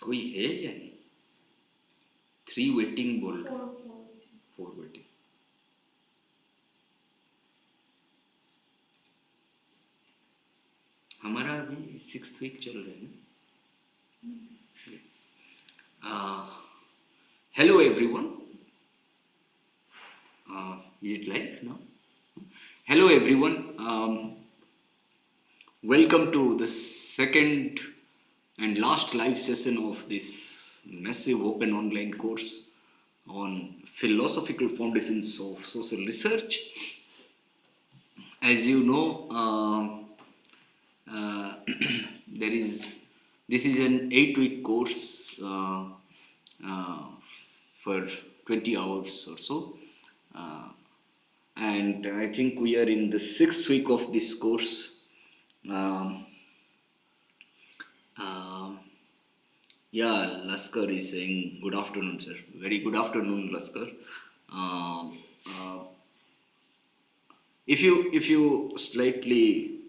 कोई है या नहीं? 3 वेटिंग बोल रहा, 4 वेटिंग. हमारा अभी 6th वीक चल रहा है ना. Hello everyone. Is it live now? Hello everyone. Welcome to the second and last live session of this massive open online course on philosophical foundations of social research. As you know, this is an 8-week course for 20 hours or so, and I think we are in the 6th week of this course. Yeah, Laskar is saying good afternoon, sir. Very good afternoon, Laskar. If you slightly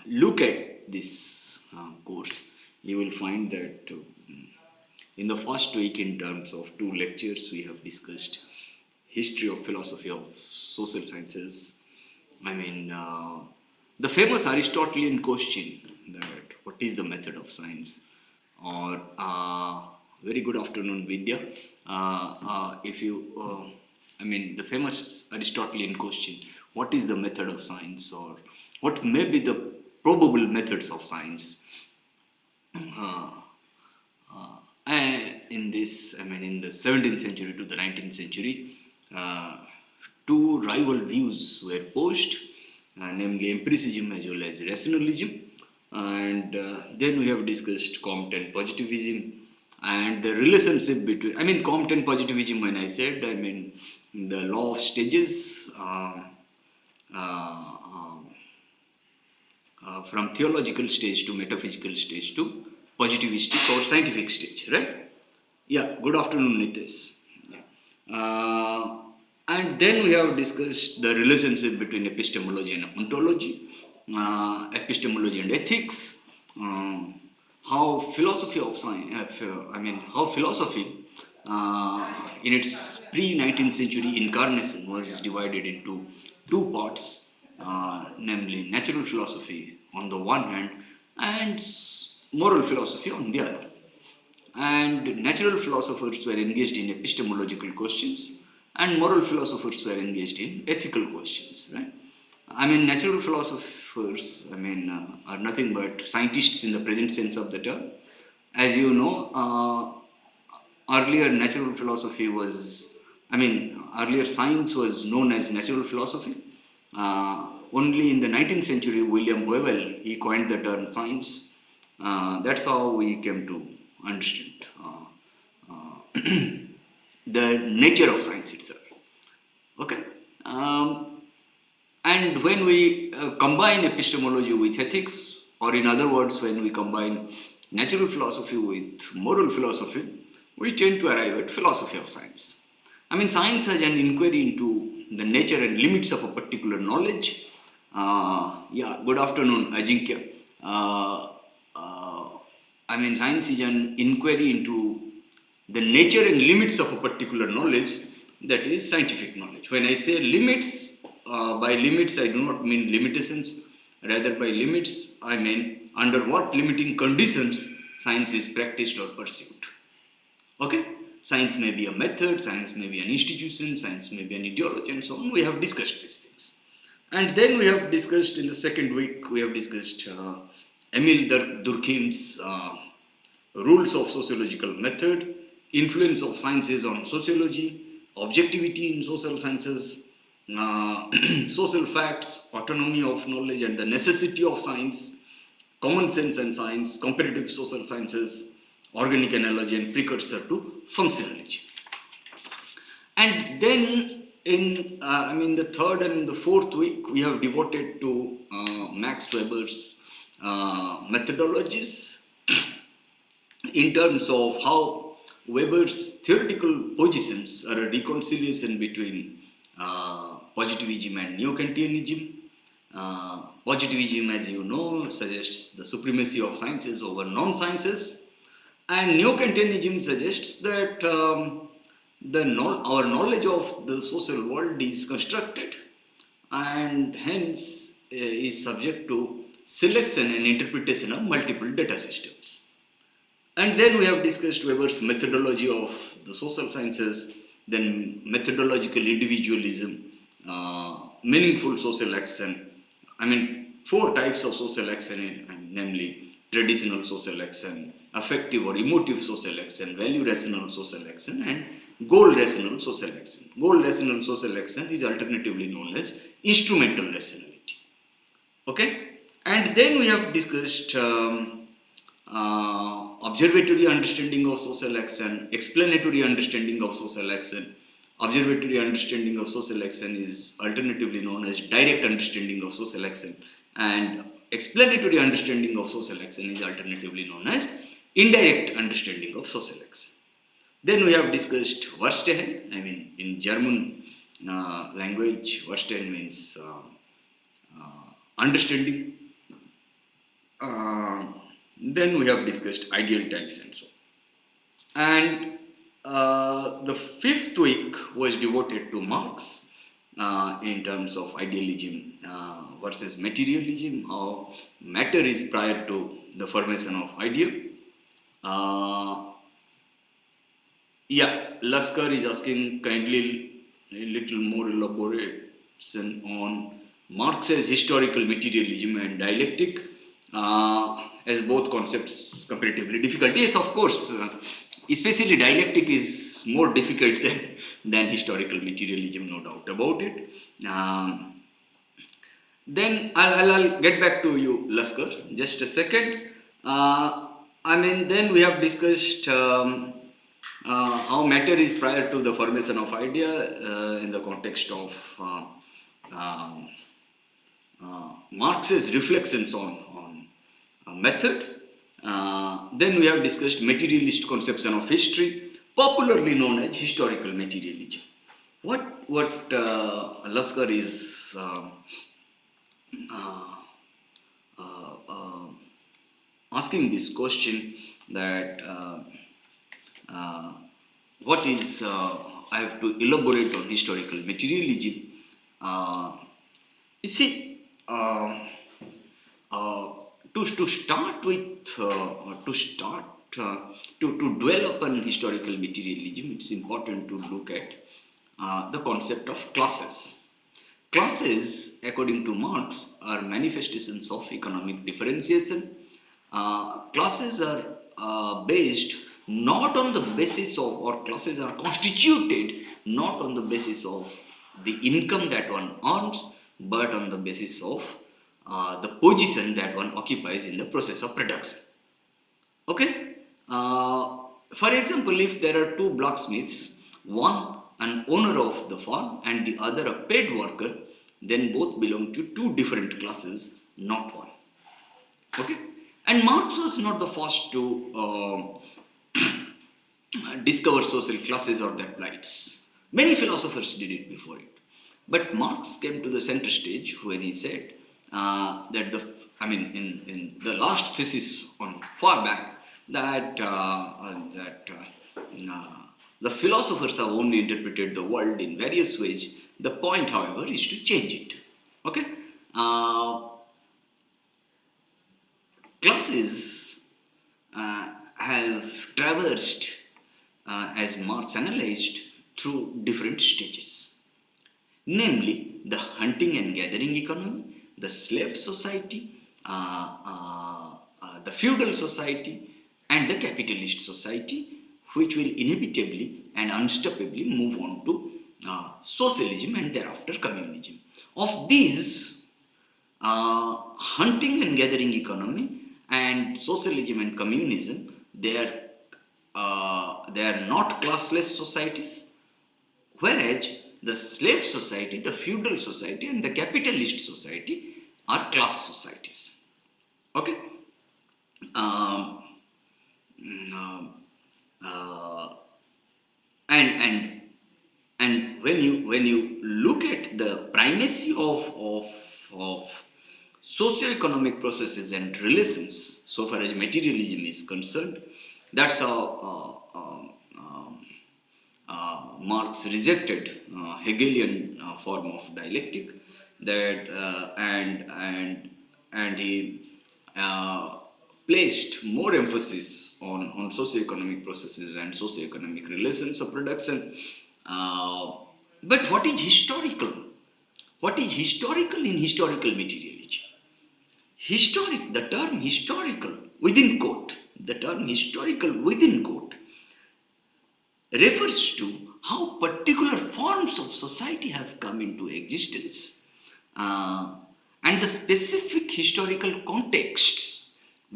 look at this course, you will find that in the first week, in terms of 2 lectures, we have discussed history of philosophy of social sciences. I mean, the famous Aristotelian question that what is the method of science, or very good afternoon, Vidya. I mean, the famous Aristotelian question, what is the method of science, or what may be the probable methods of science? In this, I mean, in the 17th century to the 19th century, 2 rival views were posed, namely empiricism as well as rationalism. And then we have discussed Comte and positivism and the relationship between, I mean, Comte and positivism, when I said, I mean the law of stages, from theological stage to metaphysical stage to positivistic or scientific stage, right? Yeah, good afternoon, Nitesh. Yeah. And then we have discussed the relationship between epistemology and ontology, epistemology and ethics, how philosophy of science, how philosophy in its pre-19th century incarnation was divided into 2 parts, namely natural philosophy on the one hand and moral philosophy on the other. And natural philosophers were engaged in epistemological questions, and moral philosophers were engaged in ethical questions, right? I mean, natural philosophers, I mean, are nothing but scientists in the present sense of the term. As you know, earlier natural philosophy was, I mean, earlier science was known as natural philosophy. Only in the 19th century, William Whewell, he coined the term science. That's how we came to understand the nature of science itself. Okay. And when we combine epistemology with ethics, or in other words, when we combine natural philosophy with moral philosophy, we tend to arrive at philosophy of science. I mean, science has an inquiry into the nature and limits of a particular knowledge. Yeah, good afternoon, Ajinkya. I mean, science is an inquiry into the nature and limits of a particular knowledge, that is scientific knowledge. When I say limits, by limits I do not mean limitations, rather by limits I mean under what limiting conditions science is practiced or pursued. Okay? Science may be a method, science may be an institution, science may be an ideology, and so on. We have discussed these things. And then we have discussed in the second week, we have discussed Emil Durkheim's rules of sociological method, influence of sciences on sociology, objectivity in social sciences, social facts, autonomy of knowledge and the necessity of science, common sense and science, comparative social sciences, organic analogy and precursor to functionalism. And then in the third and the fourth week, we have devoted to Max Weber's methodologies in terms of how Weber's theoretical positions are a reconciliation between positivism and neo-Kantianism, Positivism, as you know, suggests the supremacy of sciences over non-sciences, and neo-Kantianism suggests that our knowledge of the social world is constructed and hence is subject to selection and interpretation of multiple data systems. And then we have discussed Weber's methodology of the social sciences, then methodological individualism, meaningful social action. I mean, four types of social action, namely traditional social action, affective or emotive social action, value rational social action, and goal rational social action. Goal rational social action is alternatively known as instrumental rationality. Okay, and then we have discussed observatory understanding of social action, explanatory understanding of social action. Observatory understanding of social action is alternatively known as direct understanding of social action, and explanatory understanding of social action is alternatively known as indirect understanding of social action. Then we have discussed Verstehen. I mean, in German language, Verstehen means understanding. Uh, then we have discussed ideal types and so on. And the fifth week was devoted to Marx in terms of idealism versus materialism, how matter is prior to the formation of idea. Yeah, Laskar is asking kindly a little more elaboration on Marx's historical materialism and dialectic, as both concepts comparatively difficult. Yes, of course, especially dialectic is more difficult than historical materialism, no doubt about it. Then I'll get back to you, Laskar, just a second. I mean, then we have discussed how matter is prior to the formation of idea in the context of um, Marx's reflections on method. Then we have discussed materialist conception of history, popularly known as historical materialism. What Laskar is uh, uh, asking this question that uh, what is I have to elaborate on historical materialism. Uh, you see, uh, to start with, to start to dwell upon historical materialism, it's important to look at the concept of classes. Classes, according to Marx, are manifestations of economic differentiation. Classes are based not on the basis of, or classes are constituted not on the basis of the income that one earns, but on the basis of the position that one occupies in the process of production. Okay. For example, if there are two blacksmiths, one an owner of the farm and the other a paid worker, then both belong to two different classes, not one. Okay. And Marx was not the first to discover social classes or their plights. Many philosophers did it before it. But Marx came to the center stage when he said that in the last thesis on far back, the philosophers have only interpreted the world in various ways. The point, however, is to change it. Okay, classes have traversed, as Marx analyzed, through different stages, namely the hunting and gathering economy, the slave society, the feudal society, and the capitalist society, which will inevitably and unstoppably move on to socialism and thereafter communism. Of these, hunting and gathering economy and socialism and communism, they are not classless societies, whereas the slave society, the feudal society, and the capitalist society are class societies. Okay. Um, mm, uh, and when you look at the primacy of of socio-economic processes and relations so far as materialism is concerned. That's how Marx rejected Hegelian form of dialectic, that and he placed more emphasis on socio-economic processes and socio-economic relations of production. But what is historical? What is historical in historical materialism? The term historical within quote, the term historical within quote refers to how particular forms of society have come into existence and the specific historical contexts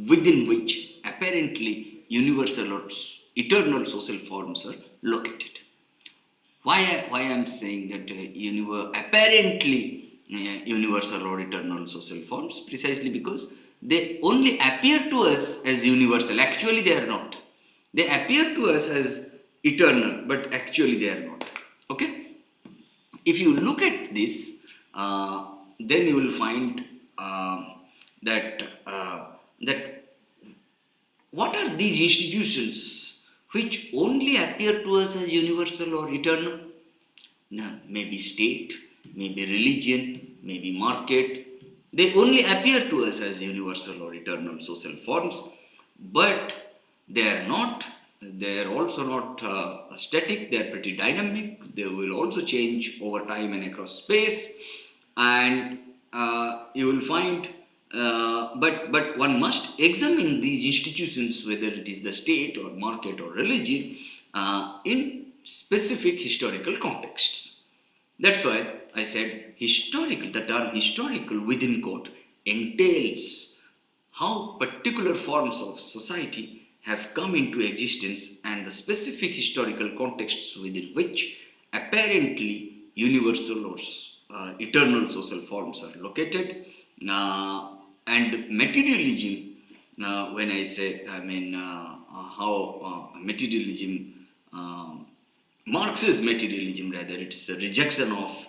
within which apparently universal or eternal social forms are located. Why I am saying that apparently universal or eternal social forms? Precisely because they only appear to us as universal. Actually, they are not. They appear to us as eternal, but actually they are not. Okay? If you look at this, then you will find that what are these institutions which only appear to us as universal or eternal? No, maybe state, maybe religion, maybe market. They only appear to us as universal or eternal social forms, but they are not. They are also not static. They are pretty dynamic. They will also change over time and across space, and you will find. But one must examine these institutions, whether it is the state or market or religion, in specific historical contexts. That's why I said historical, the term historical within quote entails how particular forms of society have come into existence and the specific historical contexts within which apparently universal or eternal social forms are located. And materialism, when I say, I mean how materialism, Marx's materialism rather, it's a rejection of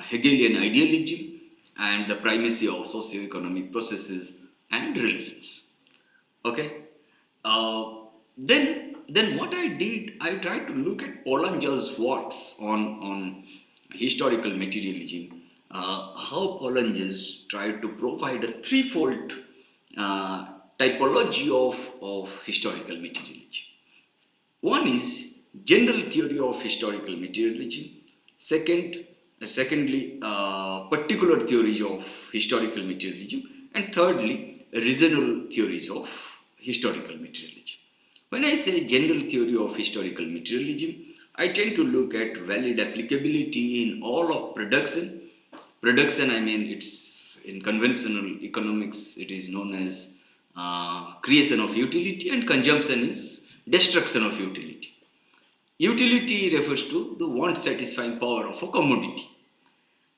Hegelian idealism and the primacy of socio-economic processes and relations. Okay. Then what I did, I tried to look at Polanyi's works on historical materialism. How Polanyi tried to provide a threefold typology of historical materialism. One is general theory of historical materialism. Secondly, particular theories of historical materialism, and thirdly, regional theories of historical materialism. When I say general theory of historical materialism, I tend to look at valid applicability in all of production. Production, I mean, it's in conventional economics, it is known as creation of utility, and consumption is destruction of utility. Utility refers to the want satisfying power of a commodity,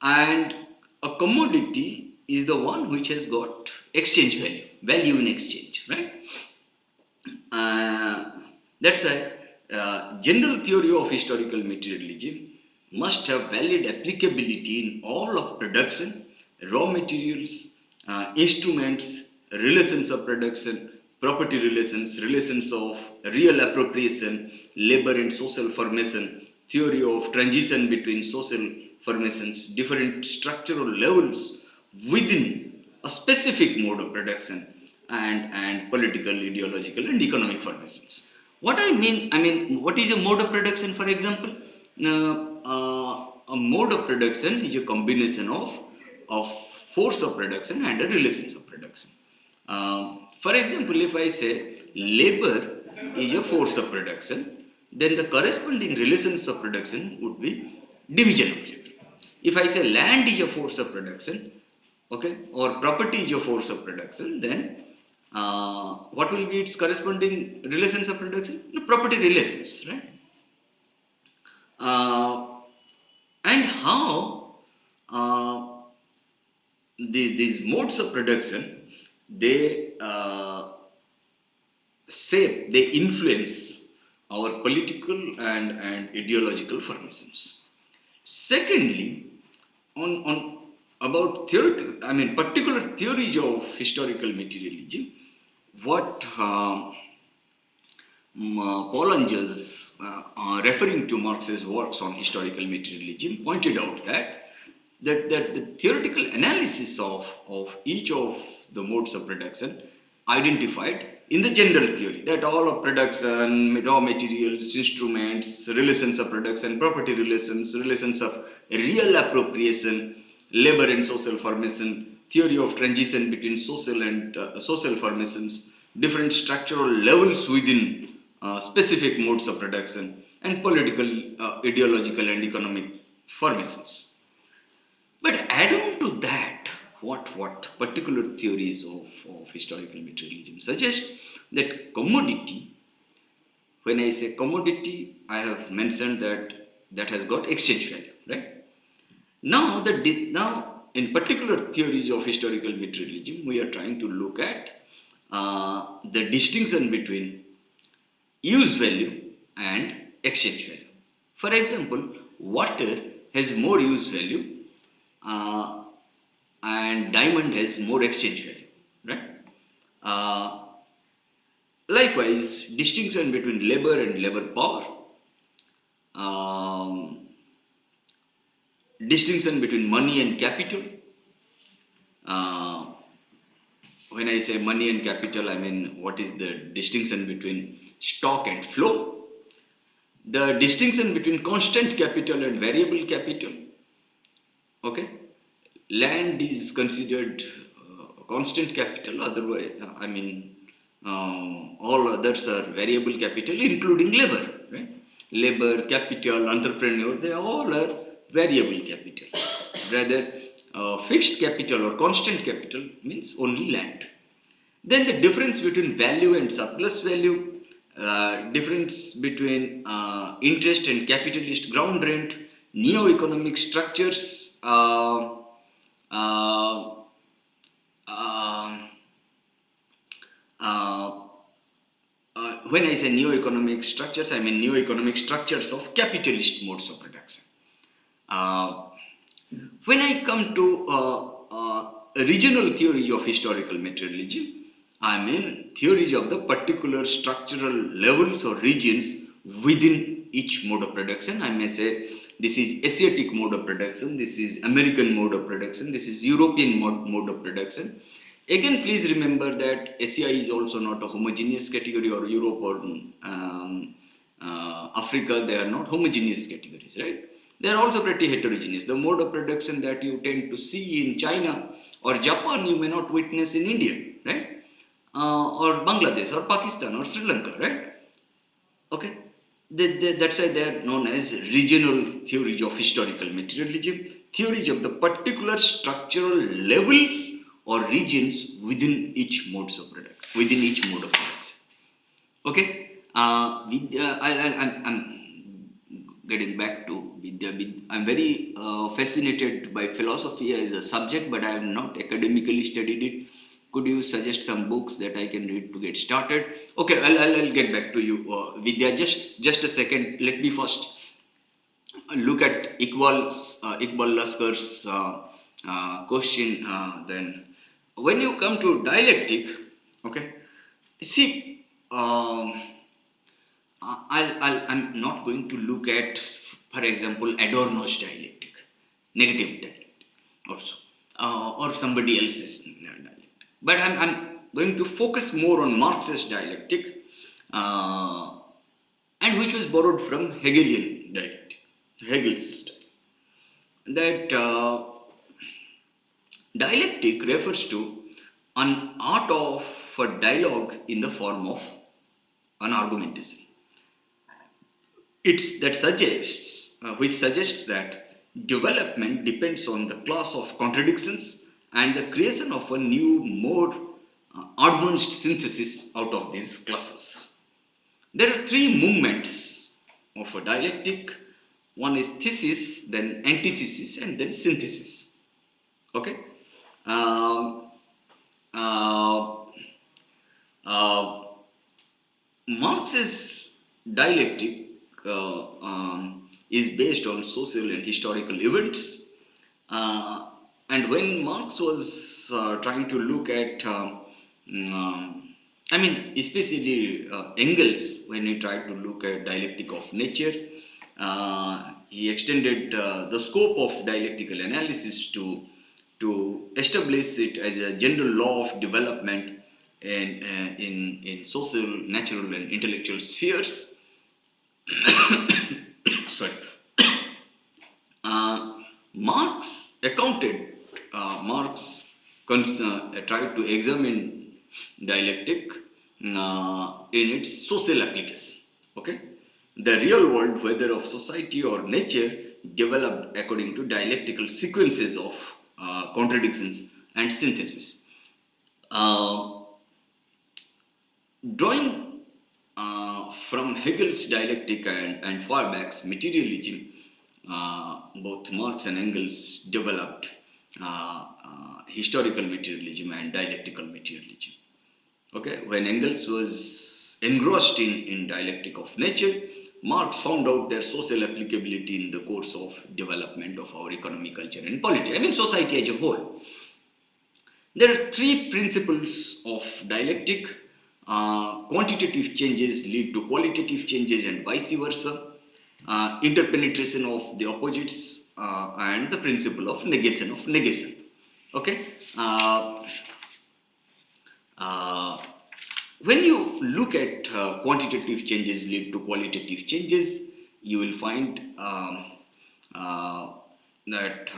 and a commodity is the one which has got exchange value in exchange, right? That's why general theory of historical materialism must have valid applicability in all of production, raw materials, instruments, relations of production, property relations, relations of real appropriation, labor and social formation, theory of transition between social formations, different structural levels within a specific mode of production, and political, ideological, and economic formations. What I mean, what is a mode of production, for example? A mode of production is a combination of force of production and the relations of production. For example, if I say labor is a force of production, then the corresponding relations of production would be division of labor. If I say land is a force of production, okay, or property is a force of production, then what will be its corresponding relations of production? The property relations, right? And how these modes of production, they shape, they influence our political and ideological formations. Secondly, on about particular theories of historical materialism, what Polonger's, referring to Marx's works on historical materialism, pointed out that the theoretical analysis of each of the modes of production identified in the general theory, that all of production, raw materials, instruments, relations of production, property relations, relations of real appropriation, labor and social formation, theory of transition between social and social formations, different structural levels within specific modes of production, and political, ideological and economic formations. But add on to that, what particular theories of historical materialism suggest that commodity, when I say commodity, I have mentioned that has got exchange value, right? Now in particular theories of historical materialism, we are trying to look at the distinction between use value and exchange value. For example, water has more use value, uh, and diamond has more exchange value, right? Uh, Likewise, distinction between labor and labor power, um, distinction between money and capital. Uh, when I say money and capital, I mean what is the distinction between stock and flow, the distinction between constant capital and variable capital. Okay, land is considered constant capital, otherwise, all others are variable capital, including labor, right? Labor, capital, entrepreneur, they all are variable capital. Rather, fixed capital or constant capital means only land. Then the difference between value and surplus value, difference between interest and capitalist ground rent, neo-economic structures, uh, uh, uh, when I say neo-economic structures, I mean neo-economic structures of capitalist modes of production. Uh, when I come to regional theory of historical materialism, I mean theories of the particular structural levels or regions within each mode of production. I may say this is Asiatic mode of production, this is American mode of production, this is European mode of production. Again, please remember that Asia is also not a homogeneous category, or Europe or Africa, they are not homogeneous categories, right? They are also pretty heterogeneous. The mode of production that you tend to see in China or Japan, you may not witness in India, right? Or Bangladesh or Pakistan or Sri Lanka, right? Okay, that's why they are known as regional theories of historical materialism, theories of the particular structural levels or regions within each modes of production, within each mode of production. Okay, I'm getting back to Vidya. I'm very fascinated by philosophy as a subject, but I have not academically studied it. Could you suggest some books that I can read to get started? Okay, I'll get back to you, Vidya. Just a second. Let me first look at Iqbal Laskar's question. Then, when you come to dialectic, okay, see. I'm not going to look at, for example, Adorno's dialectic, negative dialectic, also, or somebody else's dialectic. But I'm going to focus more on Marx's dialectic, and which was borrowed from Hegelian dialectic, Hegel's dialectic. That dialectic refers to an art of for dialogue in the form of an argumentation. Which suggests that development depends on the class of contradictions and the creation of a new, more advanced synthesis out of these classes. There are three movements of a dialectic. One is thesis, then antithesis, and then synthesis. Okay. Uh, uh, uh, Marx's dialectic is based on social and historical events. and when Marx was trying to look at, I mean, especially Engels, when he tried to look at dialectic of nature, he extended the scope of dialectical analysis to establish it as a general law of development in social, natural, and intellectual spheres. Sorry. Marx accounted, tried to examine dialectic in its social application. Okay, the real world, whether of society or nature, developed according to dialectical sequences of contradictions and synthesis. Uh, Drawing from Hegel's dialectic and Feuerbach's materialism, both Marx and Engels developed historical materialism and dialectical materialism. Okay, when Engels was engrossed in dialectic of nature, Marx found out their social applicability in the course of development of our economy, culture, and polity. I mean, society as a whole. There are three principles of dialectic. Quantitative changes lead to qualitative changes and vice versa. Interpenetration of the opposites and the principle of negation of negation. Okay. Uh, when you look at quantitative changes lead to qualitative changes, you will find that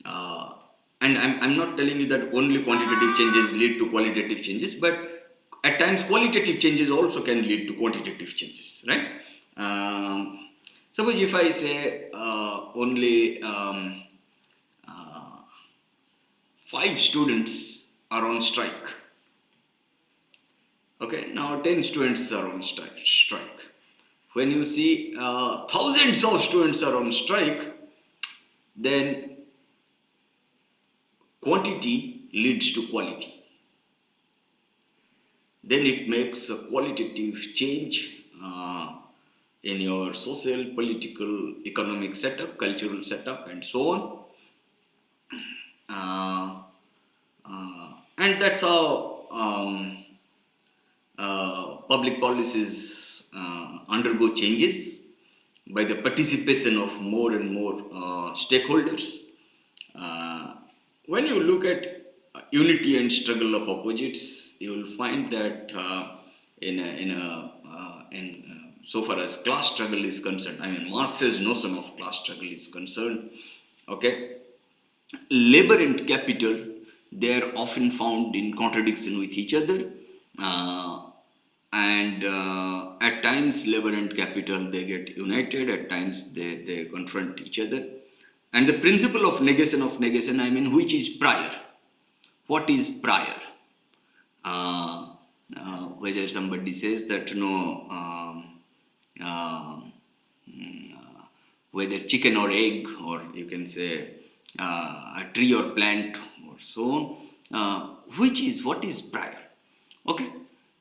uh, and I'm not telling you that only quantitative changes lead to qualitative changes, but at times qualitative changes also can lead to quantitative changes, right? Suppose if I say only uh, 5 students are on strike. Okay, now 10 students are on strike. When you see thousands of students are on strike, then quantity leads to quality. Then it makes a qualitative change in your social, political, economic setup, cultural setup, and so on. And that's how public policies undergo changes by the participation of more and more stakeholders. Uh, when you look at unity and struggle of opposites, you will find that so far as class struggle is concerned, I mean Marx's notion of class struggle is concerned, okay, labor and capital, they are often found in contradiction with each other, and at times labor and capital they get united, at times they confront each other. And the principle of negation, I mean, which is prior? What is prior? Whether somebody says that no, whether chicken or egg, or you can say a tree or plant, or so on, what is prior? Okay,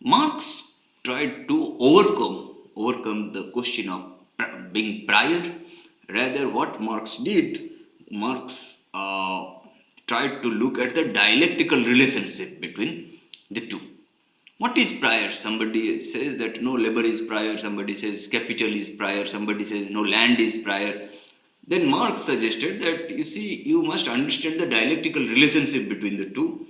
Marx tried to overcome the question of being prior. Rather, what Marx did, Marx tried to look at the dialectical relationship between the two. What is prior? Somebody says that no, labor is prior, somebody says capital is prior, somebody says no, land is prior. Then Marx suggested that you see, you must understand the dialectical relationship between the two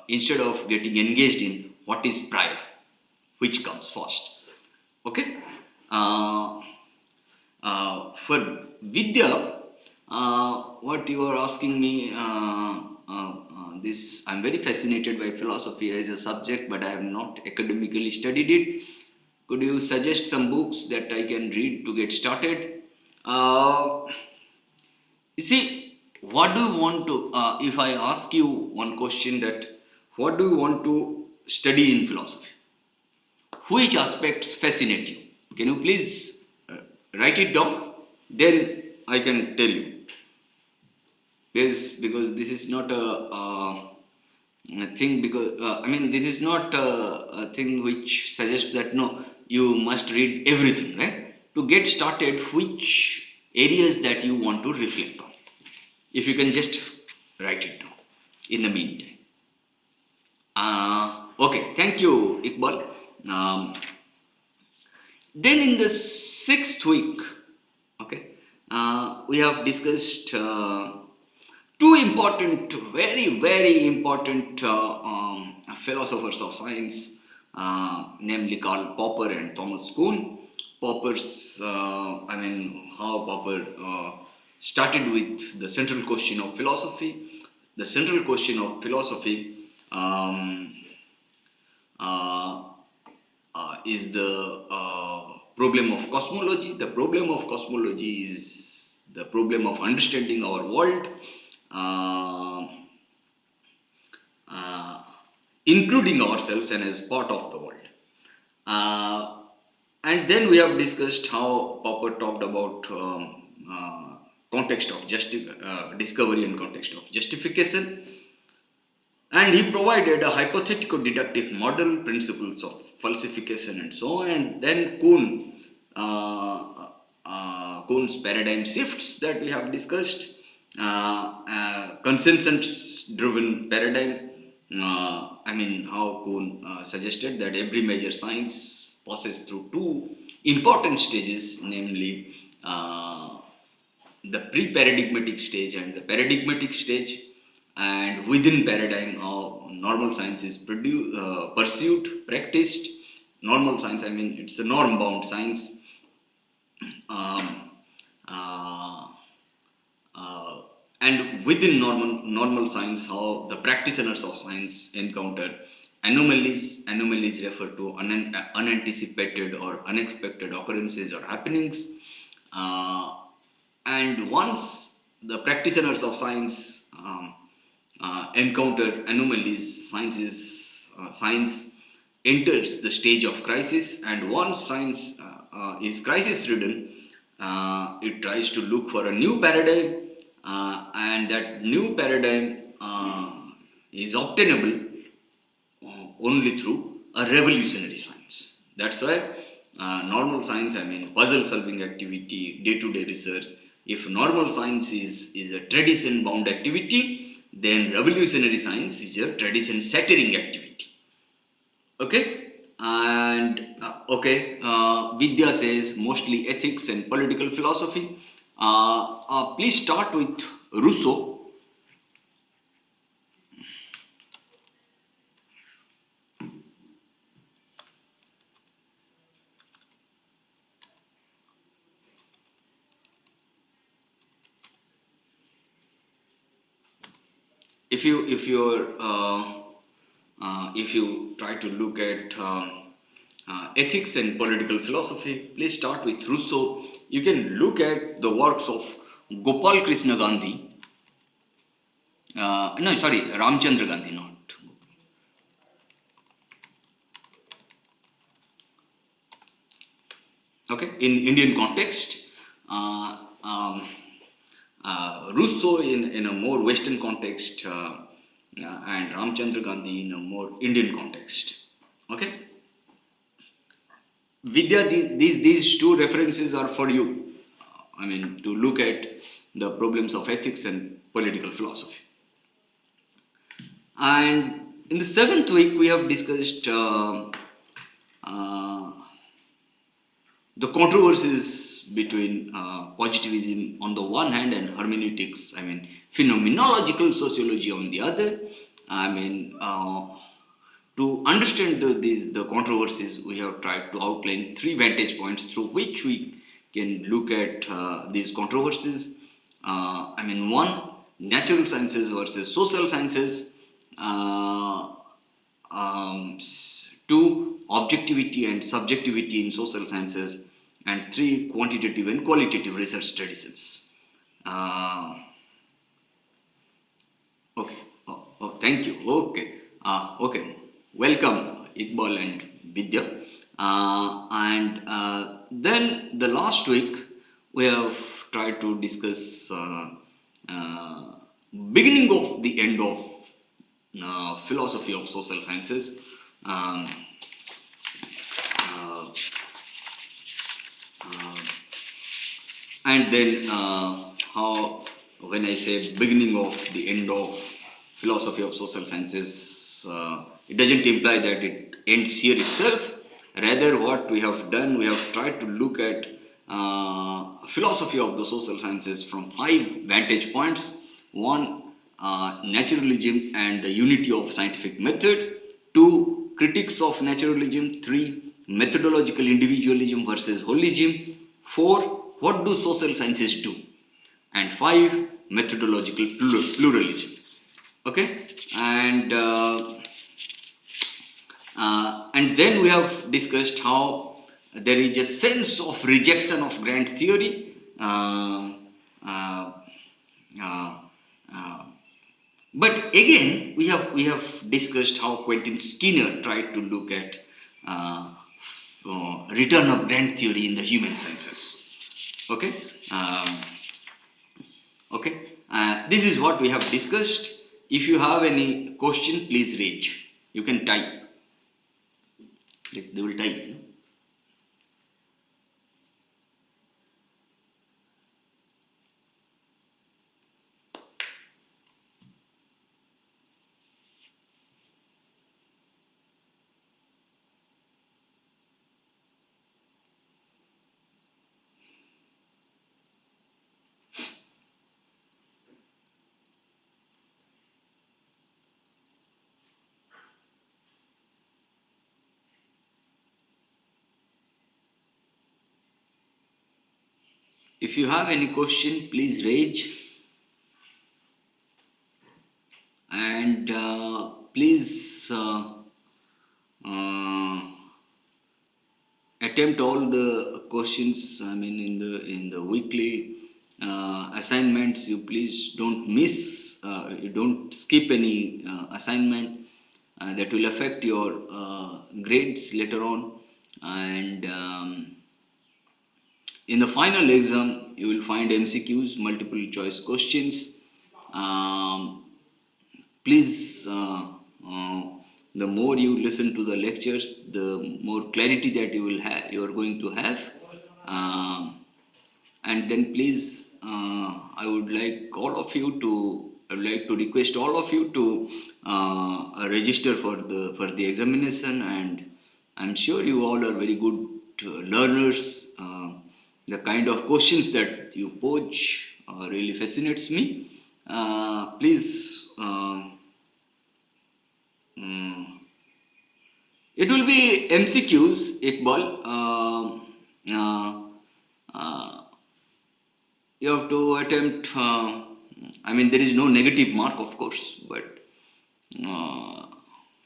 instead of getting engaged in what is prior, which comes first. Okay? For Vidya, what you are asking me, this I'm very fascinated by philosophy as a subject, but I have not academically studied it. Could you suggest some books that I can read to get started? You see, what do you want to? If I ask you one question, that what do you want to study in philosophy? Which aspects fascinate you? Can you please write it down? Then I can tell you. Because this is not a thing. Because I mean, this is not a thing which suggests that no, you must read everything, right? To get started, which areas that you want to reflect on? If you can just write it down in the meantime. Okay, thank you, Iqbal. Um, then in the 6th week, okay, we have discussed two important, very important philosophers of science, namely Karl Popper and Thomas Kuhn. Popper's, how Popper started with the central question of philosophy. The central question of philosophy uh, is the problem of cosmology. The problem of cosmology is the problem of understanding our world, uh, uh, including ourselves and as part of the world. Uh, and then we have discussed how Popper talked about context of discovery and context of justification. And he provided a hypothetical deductive model, principles of falsification, and so on. And then Kuhn's paradigm shifts that we have discussed, consensus-driven paradigm. How Kuhn suggested that every major science passes through two important stages, namely the pre-paradigmatic stage and the paradigmatic stage. And within paradigm, normal science is pursued, practiced. Normal science, it's a norm-bound science. um, uh, uh, and within normal science, how the practitioners of science encounter anomalies. Anomalies refer to unanticipated or unexpected occurrences or happenings. And once the practitioners of science encounter anomalies, science enters the stage of crisis. And once science is crisis ridden, it tries to look for a new paradigm, and that new paradigm is obtainable only through a revolutionary science. That's why normal science, puzzle solving activity, day to day research. If normal science is a tradition bound activity, then revolutionary science is a tradition shattering activity. Okay? And Vidya says mostly ethics and political philosophy. Please start with Rousseau. If you try to look at ethics and political philosophy, please start with Rousseau. You can look at the works of Gopal Krishna Gandhi. No, sorry, Ramchandra Gandhi, not. Okay, in Indian context, Rousseau in a more Western context, and Ramchandra Gandhi in a more Indian context. Okay. Vidya, these two references are for you. To look at the problems of ethics and political philosophy. And in the 7th week, we have discussed uh, the controversies between positivism on the one hand and hermeneutics, phenomenological sociology on the other. To understand the controversies, we have tried to outline 3 vantage points through which we can look at these controversies. One, natural sciences versus social sciences. Uh, 2, objectivity and subjectivity in social sciences. And 3, quantitative and qualitative research traditions. Okay. Thank you. Okay. Okay. Welcome, Iqbal and Vidya. And then the last week we have tried to discuss uh, beginning of the end of philosophy of social sciences. Um, uh, uh, and then how when I say beginning of the end of philosophy of social sciences, it doesn't imply that it ends here itself. Rather, what we have done, we have tried to look at philosophy of the social sciences from 5 vantage points. One, naturalism and the unity of scientific method. Two, critics of naturalism. Three, methodological individualism versus holism. Four, what do social sciences do? And 5, methodological pluralism. Okay, and then we have discussed how there is a sense of rejection of grand theory. Uh, uh, uh, but again, we have discussed how Quentin Skinner tried to look at return of grand theory in the human sciences. Okay. Okay, this is what we have discussed. If you have any question, please raise. You can type. They will type. If you have any question, please raise. And please uh, attempt all the questions. I mean, in the weekly assignments, you please don't miss. You don't skip any assignment. That will affect your grades later on. And in the final exam, you will find MCQs, multiple choice questions. Um, Please, the more you listen to the lectures, the more clarity that you will have, you are going to have. And then please, I would like to request all of you to register for the examination. And I'm sure you all are very good learners. The kind of questions that you pose really fascinates me. Please. Mm, it will be MCQs, Iqbal. Uh, uh, you have to attempt. I mean, there is no negative mark, of course, but uh,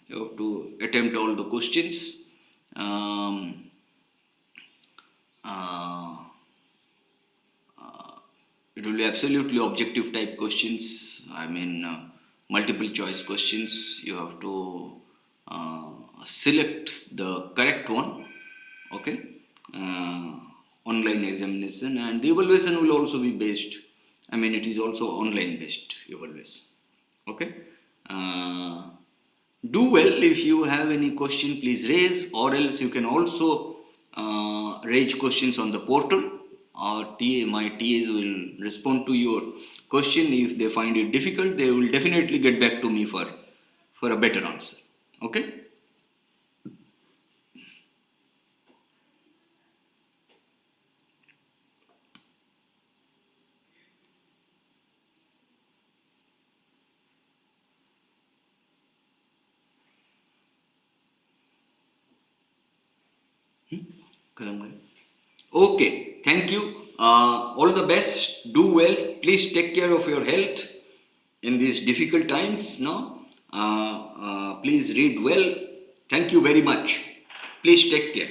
you have to attempt all the questions. Um, uh, it will be absolutely objective type questions. I mean, multiple choice questions. You have to uh, select the correct one. Okay. uh, Online examination, and the evaluation will also be based, I mean, it is also online based evaluation. Okay. uh, do well. If you have any question, please raise, or else you can also raise questions on the portal. My TAs will respond to your question. If they find it difficult, they will definitely get back to me for a better answer. Okay. Kalamkar. Okay, thank you. All the best. Do well. Please take care of your health in these difficult times. No, please read well. Thank you very much. Please take care.